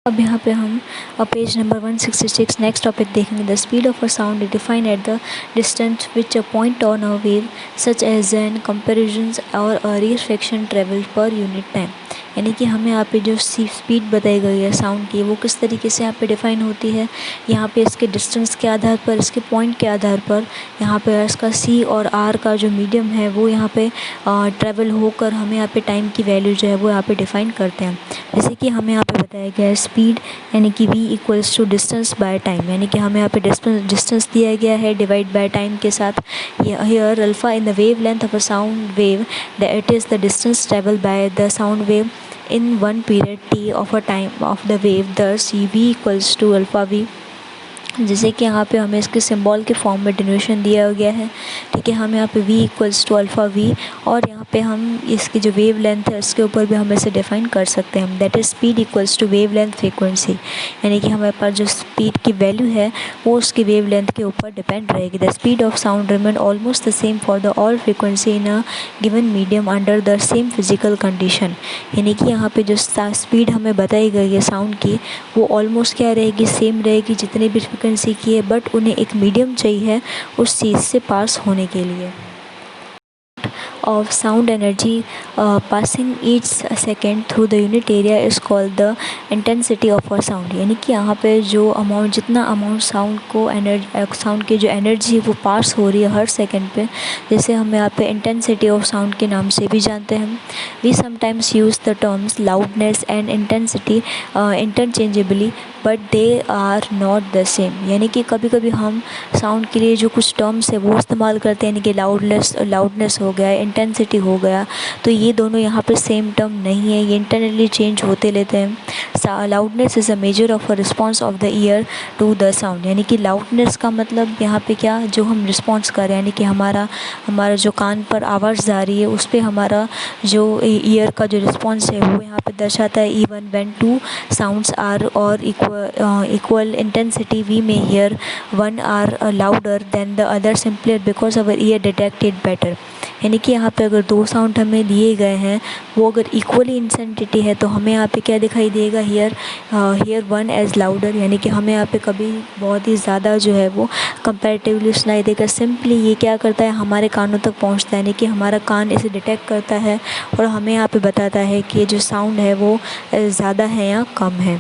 अब यहाँ पे हम पेज नंबर 166 नेक्स्ट टॉपिक देखेंगे। The speed of a sound is defined at the distance which a point on a wave such as an comparisons और a reflection travel per unit time. यानी कि हमें यहाँ पे जो स्पीड बताई गई है साउंड की, वो किस तरीके से यहाँ पे डिफाइन होती है। यहाँ पे इसके डिस्टेंस के आधार पर, इसके पॉइंट के आधार पर, यहाँ पे इसका सी और आर का जो मीडियम है वो यहाँ पे ट्रेवल होकर हमें यहाँ पे टाइम की वैल्यू जो है वो यहाँ पे डिफाइन करते हैं। जैसे कि हमें यहाँ पे बताया गया है स्पीड यानी कि v equals to distance by time, यानी कि हमें यहाँ पे डिस्टेंस दिया गया है डिवाइड बाय टाइम के साथ। Here alpha in the wave length of a sound wave it is the distance travel by the sound wave in one period t of a time of the wave, thus v equals to alpha v। जैसे कि यहाँ पे हमें इसके symbol के form में डिनोशन दिया गया है, ठीक है। हमें यहाँ पे v equals to alpha v, और यहाँ पे हम इसकी जो वेव लेंथ है उसके ऊपर भी हम इसे डिफाइन कर सकते हैं। That is speed equals to wavelength frequency, यानी कि हमारे पास जो स्पीड की वैल्यू है वो उसकी वेव लेंथ के ऊपर डिपेंड रहेगी। The speed of sound remain almost the same for the all frequency in a given medium under the same physical condition. यानी कि यहाँ पे जो स्पीड हमें बताई गई है साउंड की, वो ऑलमोस्ट क्या रहेगी, सेम रहेगी जितने भी फ्रीक्वेंसी की है, बट उन्हें एक मीडियम चाहिए उस चीज़ से पास होने के लिए। of sound energy passing each second through the unit area is called the intensity of a sound। यानी कि यहाँ पे जो अमाउंट, जितना अमाउंट साउंड की जो एनर्जी है वो पास हो रही है हर सेकंड पे, जैसे हम यहाँ पे इंटेंसिटी ऑफ साउंड के नाम से भी जानते हैं। We sometimes use the terms loudness and intensity interchangeably but they are not the same. यानी कि कभी कभी हम साउंड के लिए जो कुछ टर्म्स है वो इस्तेमाल करते हैं, यानी कि लाउडनेस हो गया, इंटेंसिटी हो गया, तो ये दोनों यहाँ पे सेम टर्म नहीं है, ये इंटरनली चेंज होते लेते हैं। Loudness is a measure of a response of the ear to the sound. यानी कि लाउडनेस का मतलब यहाँ पे क्या, जो हम रिस्पॉन्स कर रहे हैं, यानी कि हमारा जो कान पर आवाज़ जा रही है उस पर हमारा जो ईयर का जो रिस्पॉन्स है वो यहाँ पे दर्शाता है। Even when two sounds are और equal intensity we may hear one are louder than the other simply because our ear detect it better। यानी कि यहाँ पे अगर दो साउंड हमें दिए गए हैं, वो अगर इक्वली इंटेंसिटी है तो हमें यहाँ पे क्या दिखाई देगा, हियर वन एज लाउडर, यानी कि हमें यहाँ पे कभी बहुत ही ज़्यादा जो है वो कंपैरेटिवली सुनाई देगा। सिंपली ये क्या करता है, हमारे कानों तक पहुँचता है, यानी कि हमारा कान इसे डिटेक्ट करता है और हमें यहाँ पे बताता है कि जो साउंड है वो ज़्यादा है या कम है।